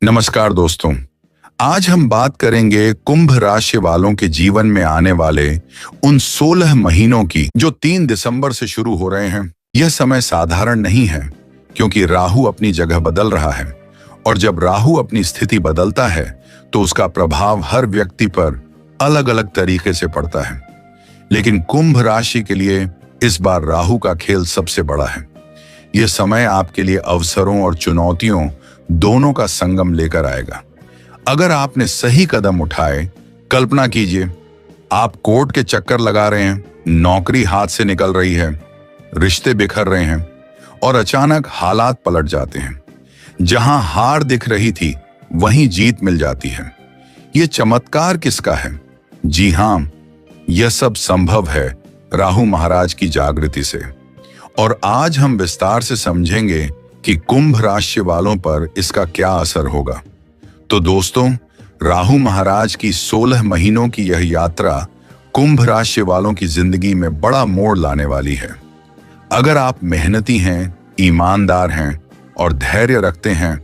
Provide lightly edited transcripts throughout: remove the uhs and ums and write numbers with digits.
नमस्कार दोस्तों। आज हम बात करेंगे कुंभ राशि वालों के जीवन में आने वाले उन 16 महीनों की जो 3 दिसंबर से शुरू हो रहे हैं। यह समय साधारण नहीं है क्योंकि राहु अपनी जगह बदल रहा है और जब राहु अपनी स्थिति बदलता है तो उसका प्रभाव हर व्यक्ति पर अलग अलग तरीके से पड़ता है। लेकिन कुंभ राशि के लिए इस बार राहु का खेल सबसे बड़ा है। यह समय आपके लिए अवसरों और चुनौतियों दोनों का संगम लेकर आएगा। अगर आपने सही कदम उठाए, कल्पना कीजिए आप कोर्ट के चक्कर लगा रहे हैं, नौकरी हाथ से निकल रही है, रिश्ते बिखर रहे हैं और अचानक हालात पलट जाते हैं। जहां हार दिख रही थी वहीं जीत मिल जाती है। यह चमत्कार किसका है? जी हां, यह सब संभव है राहु महाराज की जागृति से। और आज हम विस्तार से समझेंगे कि कुंभ राशि वालों पर इसका क्या असर होगा। तो दोस्तों, राहु महाराज की 16 महीनों की यह यात्रा कुंभ राशि वालों की जिंदगी में बड़ा मोड़ लाने वाली है। अगर आप मेहनती हैं, ईमानदार हैं और धैर्य रखते हैं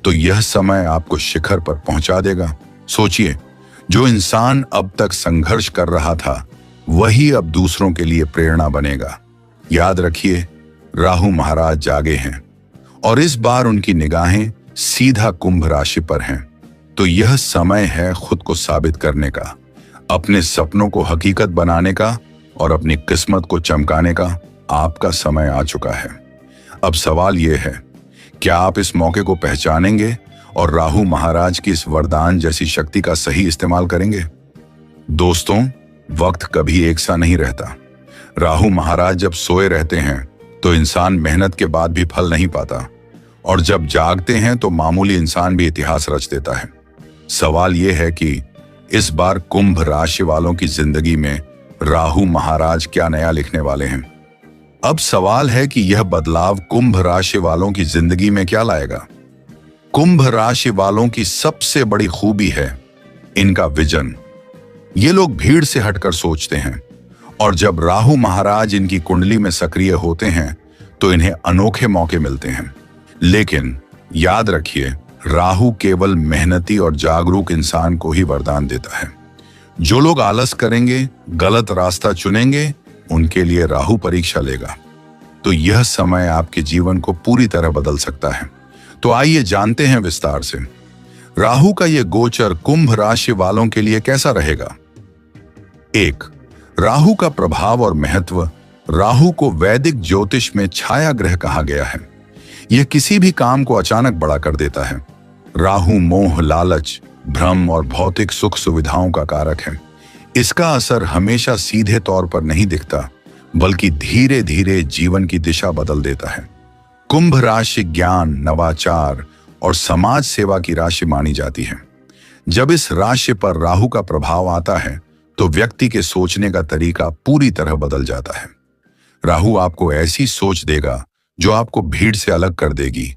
तो यह समय आपको शिखर पर पहुंचा देगा। सोचिए, जो इंसान अब तक संघर्ष कर रहा था वही अब दूसरों के लिए प्रेरणा बनेगा। याद रखिए, राहु महाराज जागे हैं और इस बार उनकी निगाहें सीधा कुंभ राशि पर हैं। तो यह समय है खुद को साबित करने का, अपने सपनों को हकीकत बनाने का और अपनी किस्मत को चमकाने का आपका समय आ चुका है। अब सवाल यह है, क्या आप इस मौके को पहचानेंगे और राहु महाराज की इस वरदान जैसी शक्ति का सही इस्तेमाल करेंगे? दोस्तों, वक्त कभी एक सा नहीं रहता। राहु महाराज जब सोए रहते हैं तो इंसान मेहनत के बाद भी फल नहीं पाता और जब जागते हैं तो मामूली इंसान भी इतिहास रच देता है। सवाल यह है कि इस बार कुंभ राशि वालों की जिंदगी में राहु महाराज क्या नया लिखने वाले हैं। अब सवाल है कि यह बदलाव कुंभ राशि वालों की जिंदगी में क्या लाएगा। कुंभ राशि वालों की सबसे बड़ी खूबी है इनका विजन। ये लोग भीड़ से हटकर सोचते हैं और जब राहु महाराज इनकी कुंडली में सक्रिय होते हैं तो इन्हें अनोखे मौके मिलते हैं। लेकिन याद रखिए, राहु केवल मेहनती और जागरूक इंसान को ही वरदान देता है। जो लोग आलस करेंगे, गलत रास्ता चुनेंगे, उनके लिए राहु परीक्षा लेगा। तो यह समय आपके जीवन को पूरी तरह बदल सकता है। तो आइए जानते हैं विस्तार से राहु का यह गोचर कुंभ राशि वालों के लिए कैसा रहेगा। 1. राहु का प्रभाव और महत्व। राहु को वैदिक ज्योतिष में छाया ग्रह कहा गया है। यह किसी भी काम को अचानक बड़ा कर देता है। राहु मोह, लालच, भ्रम और भौतिक सुख सुविधाओं का कारक है। इसका असर हमेशा सीधे तौर पर नहीं दिखता, बल्कि धीरे धीरे जीवन की दिशा बदल देता है। कुंभ राशि ज्ञान, नवाचार और समाज सेवा की राशि मानी जाती है। जब इस राशि पर राहु का प्रभाव आता है तो व्यक्ति के सोचने का तरीका पूरी तरह बदल जाता है। राहु आपको ऐसी सोच देगा जो आपको भीड़ से अलग कर देगी,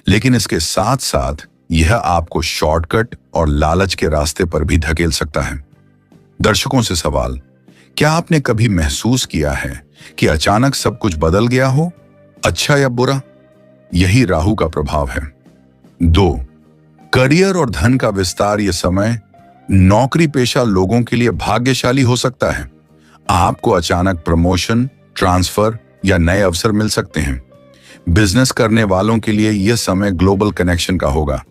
लेकिन इसके साथ साथ यह आपको शॉर्टकट और लालच के रास्ते पर भी धकेल सकता है। दर्शकों से सवाल, क्या आपने कभी महसूस किया है कि अचानक सब कुछ बदल गया हो, अच्छा या बुरा? यही राहु का प्रभाव है। 2. करियर और धन का विस्तार। यह समय नौकरी पेशा लोगों के लिए भाग्यशाली हो सकता है। आपको अचानक प्रमोशन, ट्रांसफर या नए अवसर मिल सकते हैं। बिजनेस करने वालों के लिए यह समय ग्लोबल कनेक्शन का होगा।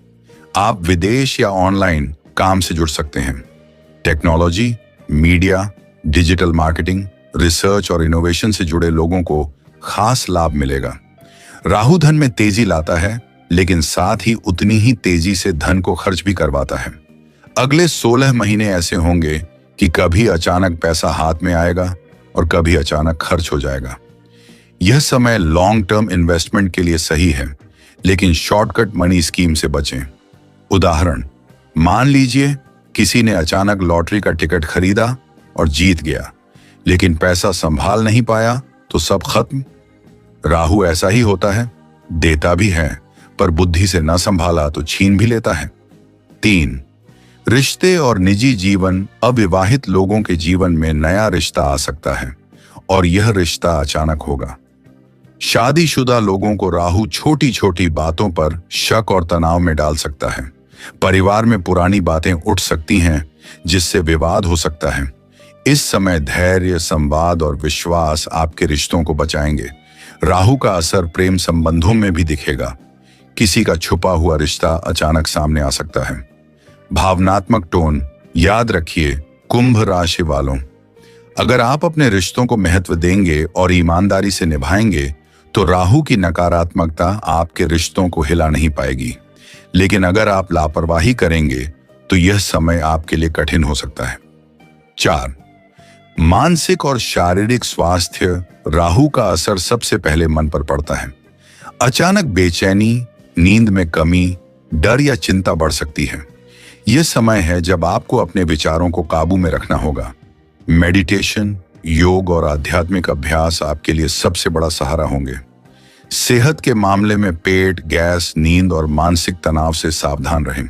आप विदेश या ऑनलाइन काम से जुड़ सकते हैं। Technology, media, digital marketing, research और इनोवेशन से जुड़े लोगों को खास लाभ मिलेगा। राहु धन में तेजी लाता है, लेकिन साथ ही उतनी ही तेजी से धन को खर्च भी करवाता है। अगले 16 महीने ऐसे होंगे कि कभी अचानक पैसा हाथ में आएगा और कभी अचानक खर्च हो जाएगा। यह समय लॉन्ग टर्म इन्वेस्टमेंट के लिए सही है, लेकिन शॉर्टकट मनी स्कीम से बचें। उदाहरण, मान लीजिए किसी ने अचानक लॉटरी का टिकट खरीदा और जीत गया, लेकिन पैसा संभाल नहीं पाया तो सब खत्म। राहु ऐसा ही होता है, देता भी है पर बुद्धि से न संभाला तो छीन भी लेता है। 3. रिश्ते और निजी जीवन। अविवाहित लोगों के जीवन में नया रिश्ता आ सकता है और यह रिश्ता अचानक होगा। शादीशुदा लोगों को राहु छोटी छोटी बातों पर शक और तनाव में डाल सकता है। परिवार में पुरानी बातें उठ सकती हैं, जिससे विवाद हो सकता है। इस समय धैर्य, संवाद और विश्वास आपके रिश्तों को बचाएंगे। राहु का असर प्रेम संबंधों में भी दिखेगा। किसी का छुपा हुआ रिश्ता अचानक सामने आ सकता है। भावनात्मक टोन याद रखिए, कुंभ राशि वालों, अगर आप अपने रिश्तों को महत्व देंगे और ईमानदारी से निभाएंगे तो राहु की नकारात्मकता आपके रिश्तों को हिला नहीं पाएगी। लेकिन अगर आप लापरवाही करेंगे तो यह समय आपके लिए कठिन हो सकता है। 4. मानसिक और शारीरिक स्वास्थ्य। राहु का असर सबसे पहले मन पर पड़ता है। अचानक बेचैनी, नींद में कमी, डर या चिंता बढ़ सकती है। यह समय है जब आपको अपने विचारों को काबू में रखना होगा। मेडिटेशन, योग और आध्यात्मिक अभ्यास आपके लिए सबसे बड़ा सहारा होंगे। सेहत के मामले में पेट, गैस, नींद और मानसिक तनाव से सावधान रहें।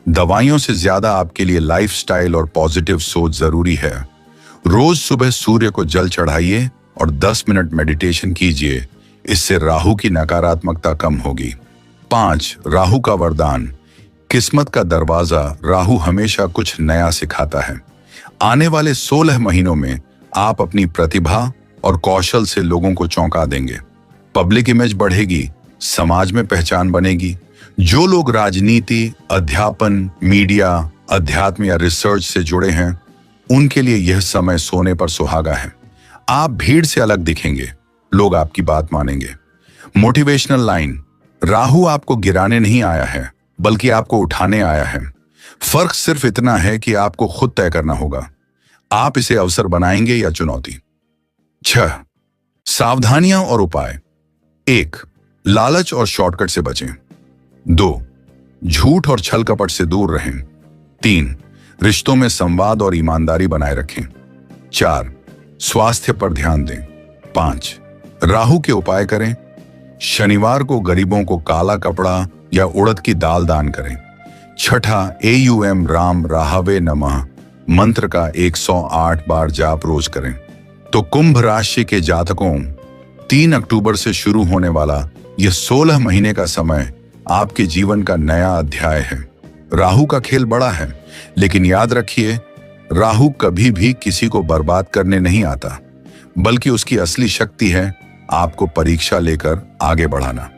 दवाइयों से ज्यादा आपके लिए लाइफस्टाइल और पॉजिटिव सोच जरूरी है। रोज सुबह सूर्य को जल चढ़ाइए और 10 मिनट मेडिटेशन कीजिए। इससे राहु की नकारात्मकता कम होगी। 5. राहु का वरदान। किस्मत का दरवाजा। राहु हमेशा कुछ नया सिखाता है। आने वाले 16 महीनों में आप अपनी प्रतिभा और कौशल से लोगों को चौंका देंगे। पब्लिक इमेज बढ़ेगी, समाज में पहचान बनेगी। जो लोग राजनीति, अध्यापन, मीडिया, अध्यात्म या रिसर्च से जुड़े हैं, उनके लिए यह समय सोने पर सुहागा है। आप भीड़ से अलग दिखेंगे, लोग आपकी बात मानेंगे। Motivational line. राहु आपको गिराने नहीं आया है, बल्कि आपको उठाने आया है। फर्क सिर्फ इतना है कि आपको खुद तय करना होगा, आप इसे अवसर बनाएंगे या चुनौती। 6. सावधानियां और उपाय। 1. लालच और शॉर्टकट से बचें। 2. झूठ और छल कपट से दूर रहें। 3. रिश्तों में संवाद और ईमानदारी बनाए रखें। 4. स्वास्थ्य पर ध्यान दें। 5. राहु के उपाय करें। शनिवार को गरीबों को काला कपड़ा या उड़द की दाल दान करें। 6. AUM राम राहवे नमः मंत्र का 108 बार जाप रोज करें। तो कुंभ राशि के जातकों, 3 अक्टूबर से शुरू होने वाला यह 16 महीने का समय आपके जीवन का नया अध्याय है। राहु का खेल बड़ा है, लेकिन याद रखिए, राहु कभी भी किसी को बर्बाद करने नहीं आता, बल्कि उसकी असली शक्ति है आपको परीक्षा लेकर आगे बढ़ाना।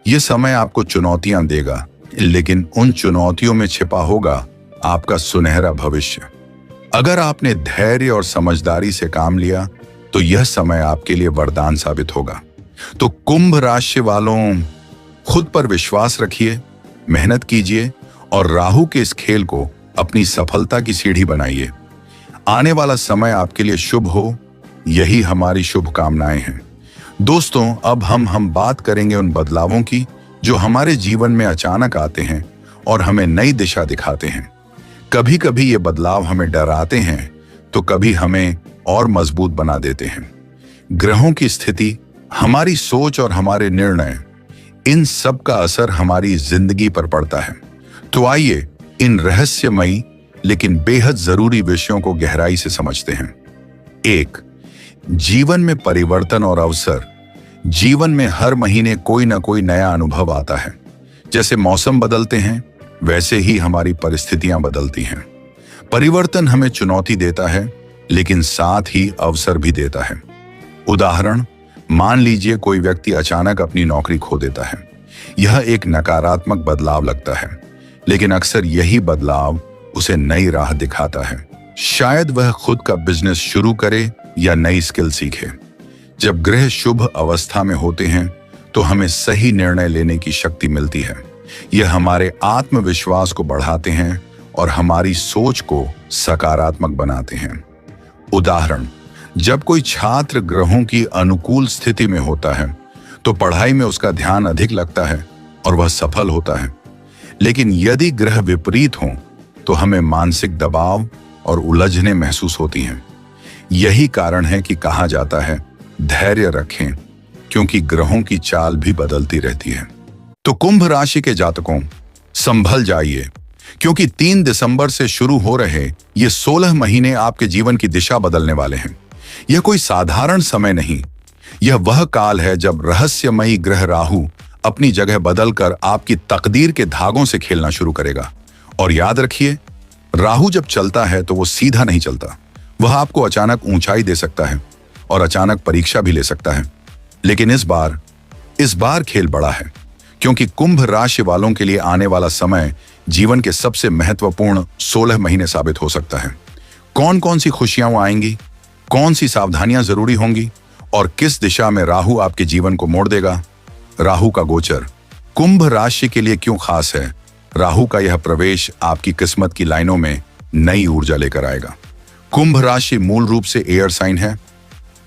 यह समय आपको चुनौतियां देगा, लेकिन उन चुनौतियों में छिपा होगा आपका सुनहरा भविष्य। अगर आपने धैर्य और समझदारी से काम लिया तो यह समय आपके लिए वरदान साबित होगा। तो कुंभ राशि वालों, खुद पर विश्वास रखिए, मेहनत कीजिए और राहु के इस खेल को अपनी सफलता की सीढ़ी बनाइए। आने वाला समय आपके लिए शुभ हो, यही हमारी शुभकामनाएं हैं। दोस्तों, अब हम बात करेंगे उन बदलावों की जो हमारे जीवन में अचानक आते हैं और हमें नई दिशा दिखाते हैं। कभी कभी ये बदलाव हमें डराते हैं, तो कभी हमें और मजबूत बना देते हैं। ग्रहों की स्थिति, हमारी सोच और हमारे निर्णय, इन सब का असर हमारी जिंदगी पर पड़ता है। तो आइए इन रहस्यमयी लेकिन बेहद जरूरी विषयों को गहराई से समझते हैं। 1. जीवन में परिवर्तन और अवसर। जीवन में हर महीने कोई ना कोई नया अनुभव आता है। जैसे मौसम बदलते हैं, वैसे ही हमारी परिस्थितियां बदलती हैं। परिवर्तन हमें चुनौती देता है, लेकिन साथ ही अवसर भी देता है। उदाहरण, मान लीजिए कोई व्यक्ति अचानक अपनी नौकरी खो देता है। यह एक नकारात्मक बदलाव लगता है, लेकिन अक्सर यही बदलाव उसे नई राह दिखाता है। शायद वह खुद का बिजनेस शुरू करे या नई स्किल सीखे। जब ग्रह शुभ अवस्था में होते हैं तो हमें सही निर्णय लेने की शक्ति मिलती है। यह हमारे आत्मविश्वास को बढ़ाते हैं और हमारी सोच को सकारात्मक बनाते हैं। उदाहरण, जब कोई छात्र ग्रहों की अनुकूल स्थिति में होता है तो पढ़ाई में उसका ध्यान अधिक लगता है और वह सफल होता है। लेकिन यदि ग्रह विपरीत हों तो हमें मानसिक दबाव और उलझने महसूस होती हैं। यही कारण है कि कहा जाता है, धैर्य रखें, क्योंकि ग्रहों की चाल भी बदलती रहती है। तो कुंभ राशि के जातकों, संभल जाइए, क्योंकि 3 दिसंबर से शुरू हो रहे ये 16 महीने आपके जीवन की दिशा बदलने वाले हैं। यह कोई साधारण समय नहीं, यह वह काल है जब रहस्यमयी ग्रह राहु अपनी जगह बदलकर आपकी तकदीर के धागों से खेलना शुरू करेगा। और याद रखिए, राहु जब चलता है तो वो सीधा नहीं चलता। वह आपको अचानक ऊंचाई दे सकता है और अचानक परीक्षा भी ले सकता है। लेकिन इस बार खेल बड़ा है, क्योंकि कुंभ राशि वालों के लिए आने वाला समय जीवन के सबसे महत्वपूर्ण 16 महीने साबित हो सकता है। कौन कौन सी खुशियां आएंगी, कौन सी सावधानियां जरूरी होंगी और किस दिशा में राहु आपके जीवन को मोड़ देगा। राहु का गोचर कुंभ राशि के लिए क्यों खास है? राहु का यह प्रवेश आपकी किस्मत की लाइनों में नई ऊर्जा लेकर आएगा। कुंभ राशि मूल रूप से एयर साइन है।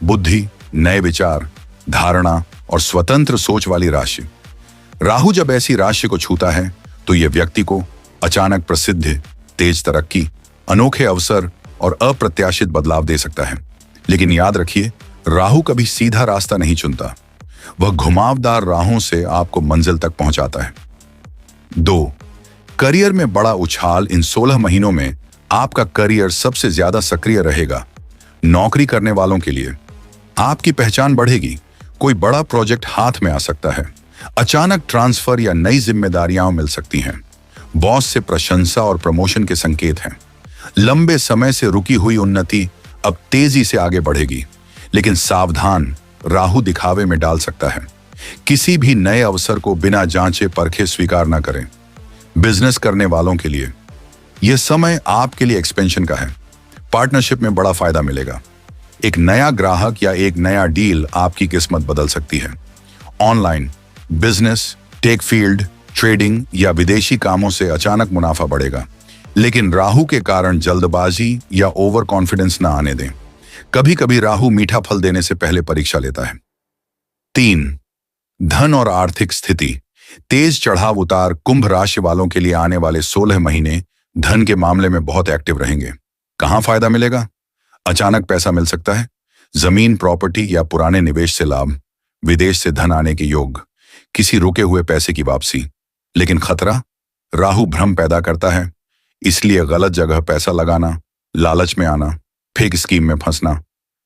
बुद्धि, नए विचार, धारणा और स्वतंत्र सोच वाली राशि। राहु जब ऐसी राशि को छूता है तो यह व्यक्ति को अचानक प्रसिद्धि, तेज तरक्की, अनोखे अवसर और अप्रत्याशित बदलाव दे सकता है। लेकिन याद रखिए, राहु कभी सीधा रास्ता नहीं चुनता। वह घुमावदार राहों से आपको मंजिल तक पहुंचाता है। 2. करियर में बड़ा उछाल। इन 16 महीनों में आपका करियर सबसे ज्यादा सक्रिय रहेगा। नौकरी करने वालों के लिए आपकी पहचान बढ़ेगी। कोई बड़ा प्रोजेक्ट हाथ में आ सकता है। अचानक ट्रांसफर या नई जिम्मेदारियां मिल सकती हैं। बॉस से प्रशंसा और प्रमोशन के संकेत हैं। लंबे समय से रुकी हुई उन्नति अब तेजी से आगे बढ़ेगी। लेकिन सावधान, राहु दिखावे में डाल सकता है। किसी भी नए अवसर को बिना जांचे परखे स्वीकार न करें। बिजनेस करने वालों के लिए यह समय आपके लिए एक्सपेंशन का है। पार्टनरशिप में बड़ा फायदा मिलेगा। एक नया ग्राहक या एक नया डील आपकी किस्मत बदल सकती है। Online business, tech field, trading या विदेशी कामों से अचानक मुनाफा बढ़ेगा। लेकिन राहु के कारण जल्दबाजी या ओवर कॉन्फिडेंस ना आने दें। कभी कभी राहु मीठा फल देने से पहले परीक्षा लेता है। 3. धन और आर्थिक स्थिति। तेज चढ़ाव उतार। कुंभ राशि वालों के लिए आने वाले 16 महीने धन के मामले में बहुत एक्टिव रहेंगे। कहां फायदा मिलेगा? अचानक पैसा मिल सकता है। जमीन, प्रॉपर्टी या पुराने निवेश से लाभ। विदेश से धन आने के योग। किसी रुके हुए पैसे की वापसी। लेकिन खतरा, राहु भ्रम पैदा करता है, इसलिए गलत जगह पैसा लगाना, लालच में आना, फेक स्कीम में फंसना,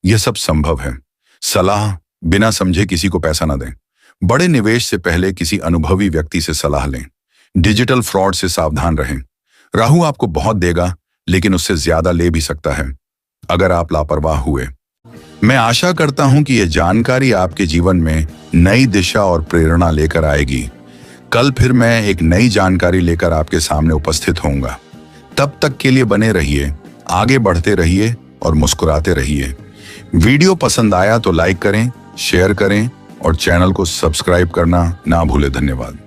यह सब संभव है। सलाह, बिना समझे किसी को पैसा न दें। बड़े निवेश से पहले किसी अनुभवी व्यक्ति से सलाह लें। डिजिटल फ्रॉड से सावधान रहें। राहु आपको बहुत देगा, लेकिन उससे ज्यादा ले भी सकता है अगर आप लापरवाह हुए। मैं आशा करता हूं कि यह जानकारी आपके जीवन में नई दिशा और प्रेरणा लेकर आएगी। कल फिर मैं एक नई जानकारी लेकर आपके सामने उपस्थित होऊंगा। तब तक के लिए बने रहिए, आगे बढ़ते रहिए और मुस्कुराते रहिए। वीडियो पसंद आया तो लाइक करें, शेयर करें और चैनल को सब्सक्राइब करना ना भूलें। धन्यवाद।